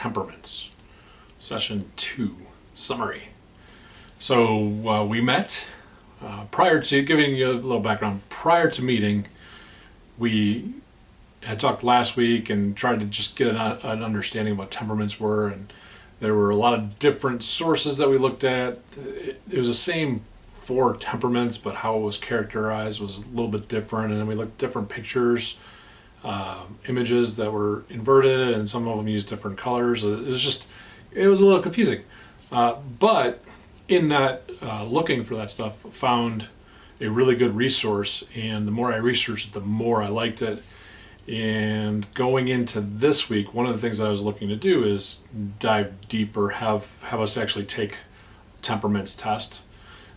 Temperaments, Session 2, Summary. So we met. Prior to giving you a little background, prior to meeting, we had talked last week and tried to just get an understanding of what temperaments were, and there were a lot of different sources that we looked at. It was the same 4 temperaments, but how it was characterized was a little bit different, and then we looked at different pictures, images that were inverted, and some of them used different colors. It was a little confusing. But in that, looking for that stuff, found a really good resource, and the more I researched it, the more I liked it. And going into this week, one of the things that I was looking to do is dive deeper, have us actually take temperaments test,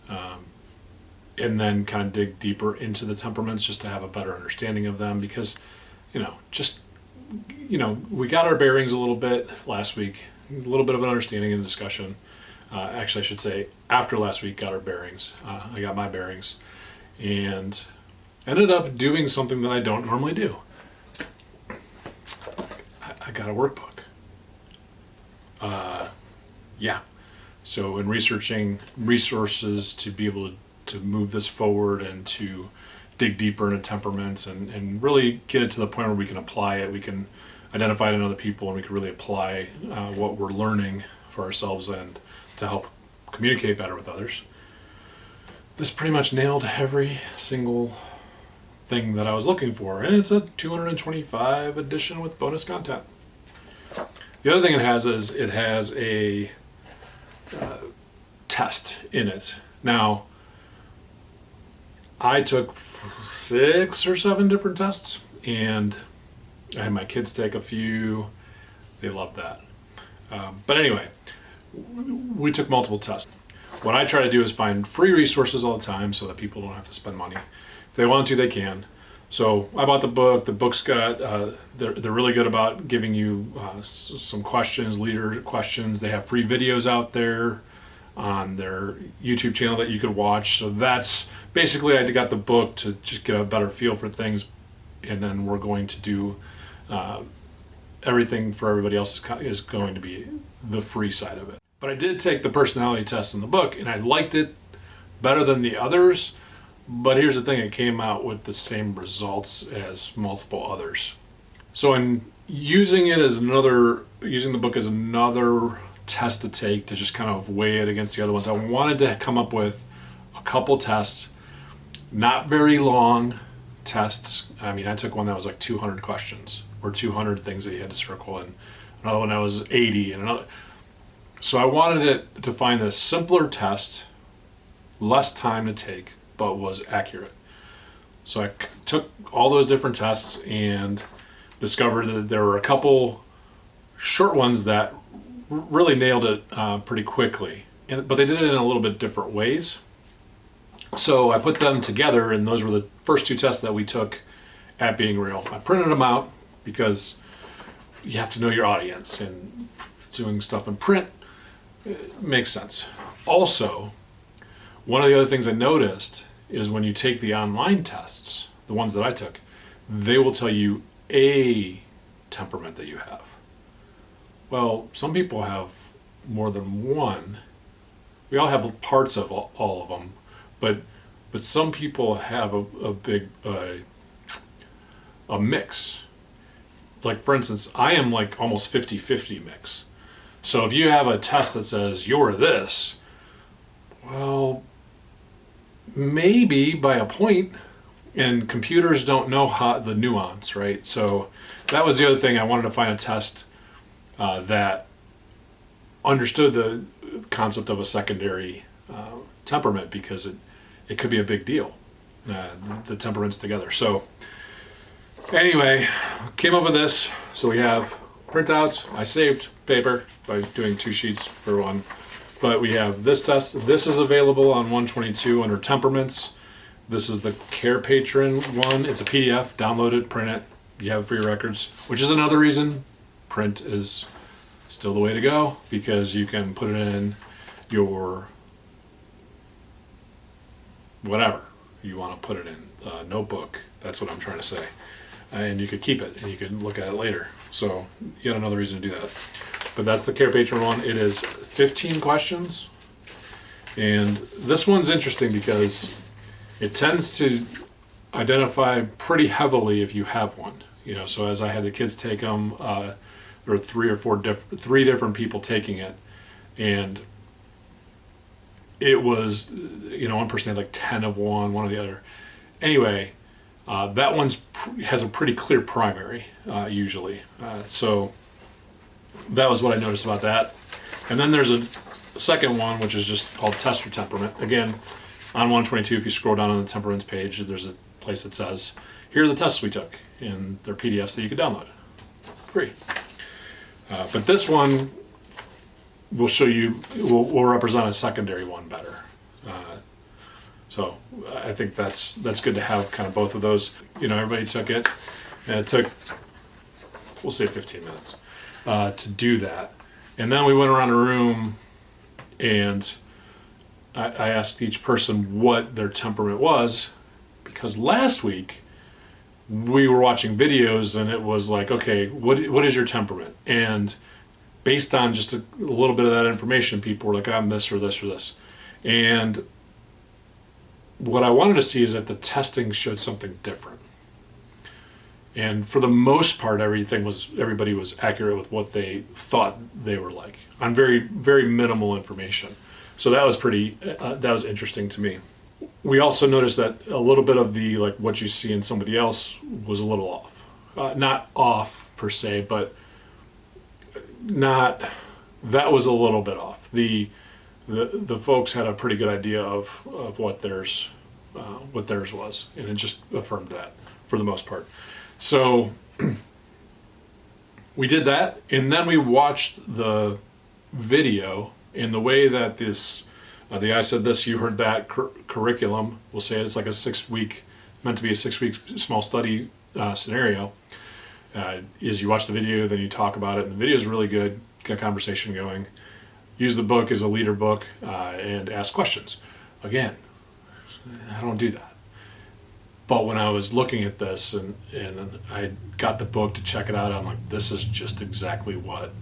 and then kind of dig deeper into the temperaments just to have a better understanding of them, because we got our bearings a little bit last week, a little bit of an understanding and discussion. Actually, I should say after last week, got our bearings. I got my bearings and ended up doing something that I don't normally do. I got a workbook. So in researching resources to be able to move this forward and to dig deeper into temperaments and really get it to the point where we can apply it, we can identify it in other people, and we can really apply what we're learning for ourselves and to help communicate better with others. This pretty much nailed every single thing that I was looking for, and it's a 225 edition with bonus content. The other thing it has is it has a test in it. Now, I took 6 or 7 different tests, and I had my kids take a few. They loved that. But anyway, we took multiple tests. What I try to do is find free resources all the time so that people don't have to spend money. If they want to, they can. So I bought the book. The book's got, they're really good about giving you some questions, leader questions. They have free videos out there on their YouTube channel that you could watch. So that's basically, I got the book to just get a better feel for things. And then we're going to do everything for everybody else is going to be the free side of it. But I did take the personality test in the book, and I liked it better than the others. But here's the thing, it came out with the same results as multiple others. So in using the book as another test to take to just kind of weigh it against the other ones, I wanted to come up with a couple tests, not very long tests. I mean, I took one that was like 200 questions or 200 things that you had to circle, and another one that was 80, and another. So I wanted it to find a simpler test, less time to take, but was accurate. So I took all those different tests and discovered that there were a couple short ones that really nailed it pretty quickly, but they did it in a little bit different ways. So I put them together, and those were the first 2 tests that we took at Being Real. I printed them out because you have to know your audience, and doing stuff in print makes sense. Also, one of the other things I noticed is when you take the online tests, the ones that I took, they will tell you a temperament that you have. Well, some people have more than one. We all have parts of all of them, but some people have a big a mix. Like, for instance, I am like almost 50-50 mix. So if you have a test that says you're this, well, maybe by a point, and computers don't know the nuance, right? So that was the other thing. I wanted to find a test that understood the concept of a secondary temperament, because it could be a big deal, the temperaments together. So anyway, came up with this. So we have printouts. I saved paper by doing 2 sheets for one. But we have this test. This is available on 122 under temperaments. This is the Care Patron one. It's a PDF. Download it, print it. You have it for your records, which is another reason print is still the way to go, because you can put it in your whatever you want to put it in, notebook. That's what I'm trying to say. And you could keep it and you could look at it later. So yet another reason to do that. but that's the Care Patron one. It is 15 questions. And this one's interesting because it tends to identify pretty heavily if you have one. So as I had the kids take them, there were three different people taking it, and it was, one person had like 10 of one of the other. Anyway, that one's has a pretty clear primary usually. So that was what I noticed about that. And then there's a second one, which is just called Test Your Temperament. Again, on 122, if you scroll down on the Temperaments page, there's a place that says, here are the tests we took, and they're PDFs that you can download free. But this one will show you, will represent a secondary one better. So I think that's good to have kind of both of those. Everybody took it, and it took, we'll say 15 minutes to do that. And then we went around the room, and I asked each person what their temperament was, because last week we were watching videos and it was like, okay, what is your temperament? And based on just a little bit of that information, people were like, I'm this or this or this. And what I wanted to see is if the testing showed something different. And for the most part, everybody was accurate with what they thought they were like on very, very minimal information. So that was that was interesting to me. We also noticed that a little bit of the, like, what you see in somebody else was a little off. Not off per se, but that was a little bit off. The folks had a pretty good idea of what theirs was, and it just affirmed that for the most part. So we did that, and then we watched the video in the way that this, the I said this, you heard that curriculum, we'll say it's like meant to be a 6-week small study scenario, is you watch the video, then you talk about it, and the video is really good, get a conversation going. Use the book as a leader book, and ask questions. Again, I don't do that. But when I was looking at this and I got the book to check it out, I'm like, this is just exactly what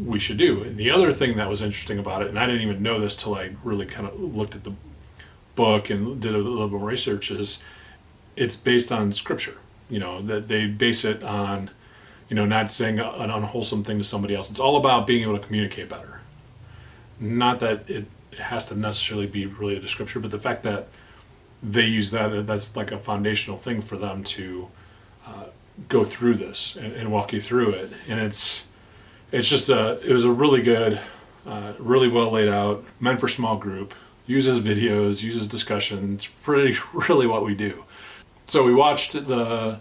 we should do. And the other thing that was interesting about it, and I didn't even know this till I really kind of looked at the book and did a little bit more research, is it's based on scripture. That they base it on, not saying an unwholesome thing to somebody else. It's all about being able to communicate better. Not that it has to necessarily be related to scripture, but the fact that they use that's like a foundational thing for them to go through this and walk you through it. And it was a really good, really well laid out, meant for small group, uses videos, uses discussion. It's really what we do. So we watched the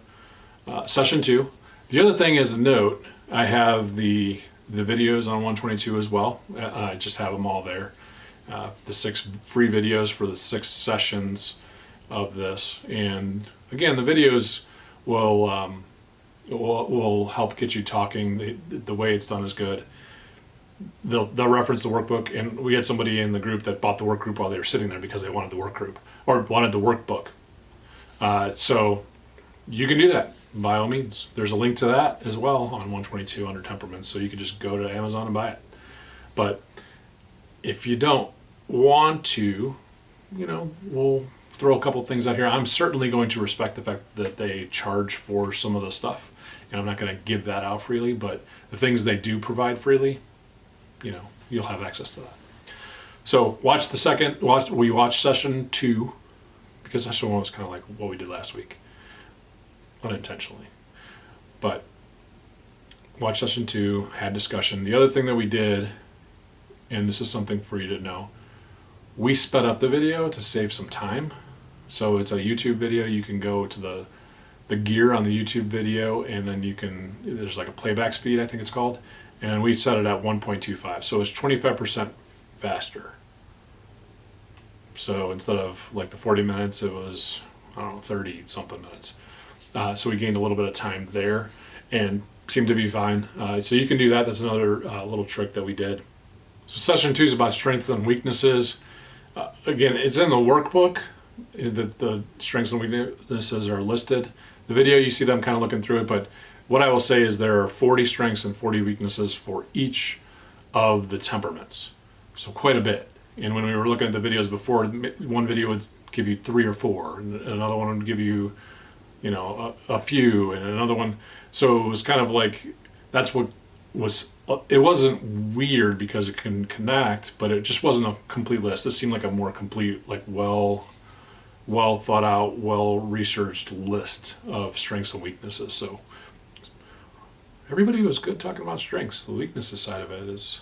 session 2. The other thing is a note, I have the videos on 122 as well. I just have them all there. The 6 free videos for the 6 sessions of this. And again, the videos will help get you talking. The way it's done is good. They'll reference the workbook, and we had somebody in the group that bought the work group while they were sitting there because they wanted the work group or wanted the workbook. So you can do that by all means. There's a link to that as well on 122 under Temperaments, so you can just go to Amazon and buy it. But if you don't want to, we'll throw a couple things out here. I'm certainly going to respect the fact that they charge for some of the stuff, and I'm not going to give that out freely, but the things they do provide freely, you'll have access to that. So we watched session 2, because session 1 was kind of like what we did last week, unintentionally. But watch session 2, had discussion. The other thing that we did, and this is something for you to know, we sped up the video to save some time. So it's a YouTube video. You can go to the gear on the YouTube video, and then there's like a playback speed, I think it's called, and we set it at 1.25. So it's 25% faster. So instead of like the 40 minutes, it was, 30 something minutes. So we gained a little bit of time there and seemed to be fine. So you can do that. That's another little trick that we did. So session 2 is about strengths and weaknesses. Again, it's in the workbook that the strengths and weaknesses are listed. The video, you see them kind of looking through it, but what I will say is there are 40 strengths and 40 weaknesses for each of the temperaments. So quite a bit. And when we were looking at the videos before, one video would give you 3 or 4, and another one would give you, a few, and another one. So it was kind of like, that's what was, it wasn't weird because it can connect, but it just wasn't a complete list. This seemed like a more complete, like well thought out, well researched list of strengths and weaknesses. So everybody was good talking about strengths. The weaknesses side of it is,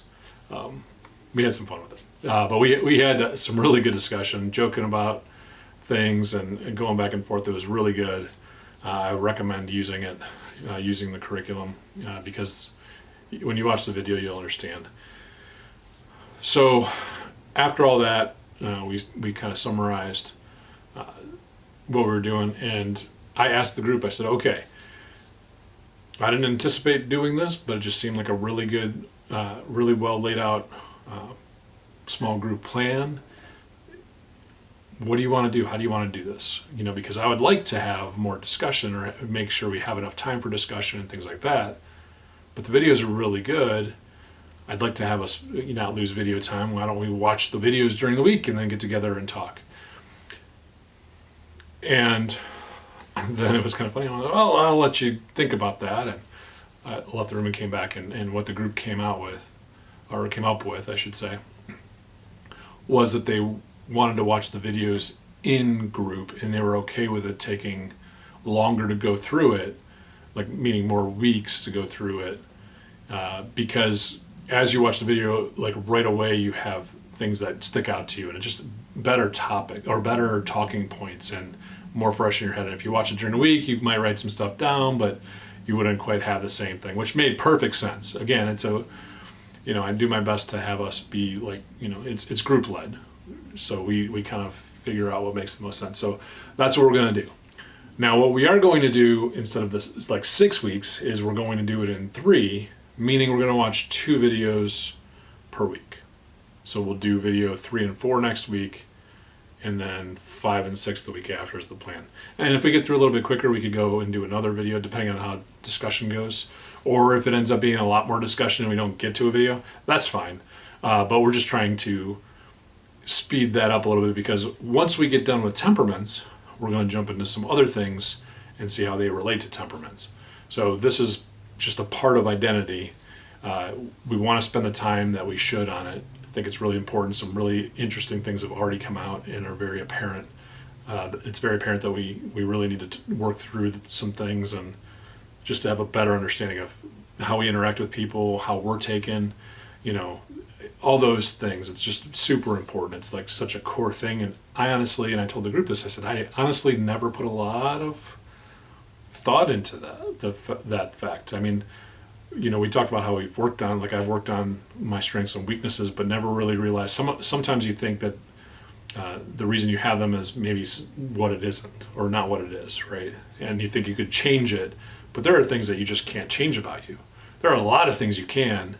we had some fun with it. But we had some really good discussion, joking about things and going back and forth. It was really good. I recommend using it, using the curriculum, because when you watch the video, you'll understand. So after all that, we kind of summarized what we were doing, and I asked the group, I said, okay, I didn't anticipate doing this, but it just seemed like a really good, really well laid out small group plan. What do you want to do? How do you want to do this? Because I would like to have more discussion or make sure we have enough time for discussion and things like that. But the videos are really good. I'd like to have us not lose video time. Why don't we watch the videos during the week and then get together and talk? And then it was kind of funny. I was like, well, I'll let you think about that. And I left the room and came back, and what the group came up with, I should say, was that they wanted to watch the videos in group, and they were okay with it taking longer to go through it, like meaning more weeks to go through it, because as you watch the video, like right away you have things that stick out to you, and it's just better topic or better talking points and more fresh in your head. And if you watch it during the week, you might write some stuff down, but you wouldn't quite have the same thing, which made perfect sense. Again, it's I do my best to have us be like, it's group led. So we kind of figure out what makes the most sense. So that's what we're going to do. Now, what we are going to do instead of this, it's like 6 weeks, is we're going to do it in 3, meaning we're going to watch 2 videos per week. So we'll do video 3 and 4 next week, and then 5 and 6 the week after is the plan. And if we get through a little bit quicker, we could go and do another video depending on how discussion goes. Or if it ends up being a lot more discussion and we don't get to a video, that's fine. But we're just trying to speed that up a little bit, because once we get done with temperaments, we're going to jump into some other things and see how they relate to temperaments. So this is just a part of identity. We want to spend the time that we should on it. I think it's really important. Some really interesting things have already come out and are very apparent. It's very apparent that we really need to work through some things, and just to have a better understanding of how we interact with people, how we're taken, all those things. It's just super important. It's like such a core thing. And I honestly, and I told the group this, I said, I honestly never put a lot of thought into that fact. I mean, we talked about how we've worked on, like I've worked on my strengths and weaknesses, but never really realized sometimes you think that the reason you have them is maybe what it isn't, or not what it is, right? And you think you could change it, but there are things that you just can't change about you. There are a lot of things you can,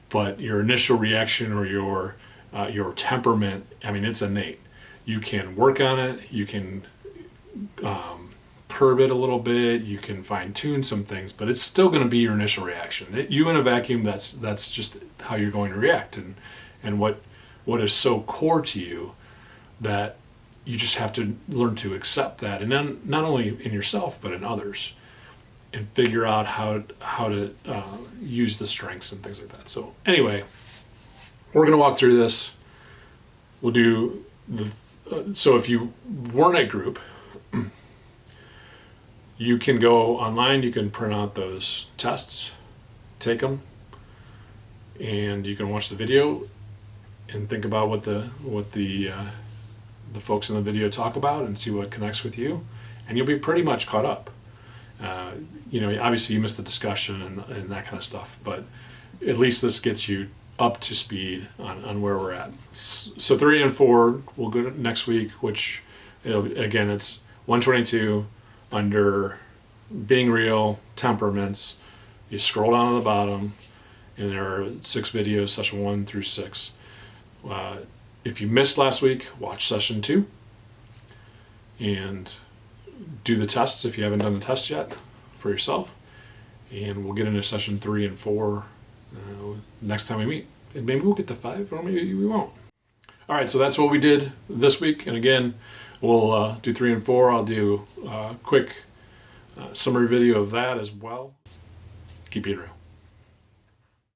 but your initial reaction or your temperament, I mean, it's innate. You can work on it. You can curb it a little bit. You can fine tune some things, but it's still going to be your initial reaction. You in a vacuum, that's just how you're going to react, and what is so core to you that you just have to learn to accept that, and then not only in yourself but in others, and figure out how to use the strengths and things like that. So anyway, we're going to walk through this. We'll do so if you weren't at group, you can go online, you can print out those tests, take them, and you can watch the video and think about what the folks in the video talk about and see what connects with you, and you'll be pretty much caught up. Obviously you missed the discussion and that kind of stuff, but at least this gets you up to speed on where we're at. So 3 and 4 we'll go to next week, which it's 122 under being real, temperaments. You scroll down to the bottom, and there are 6 videos, session 1 through 6. If you missed last week, watch session 2 and do the tests if you haven't done the test yet for yourself. and we'll get into session 3 and 4 next time we meet. And maybe we'll get to 5, or maybe we won't. All right, so that's what we did this week. And again, we'll do 3 and 4. I'll do a quick summary video of that as well. Keep being real.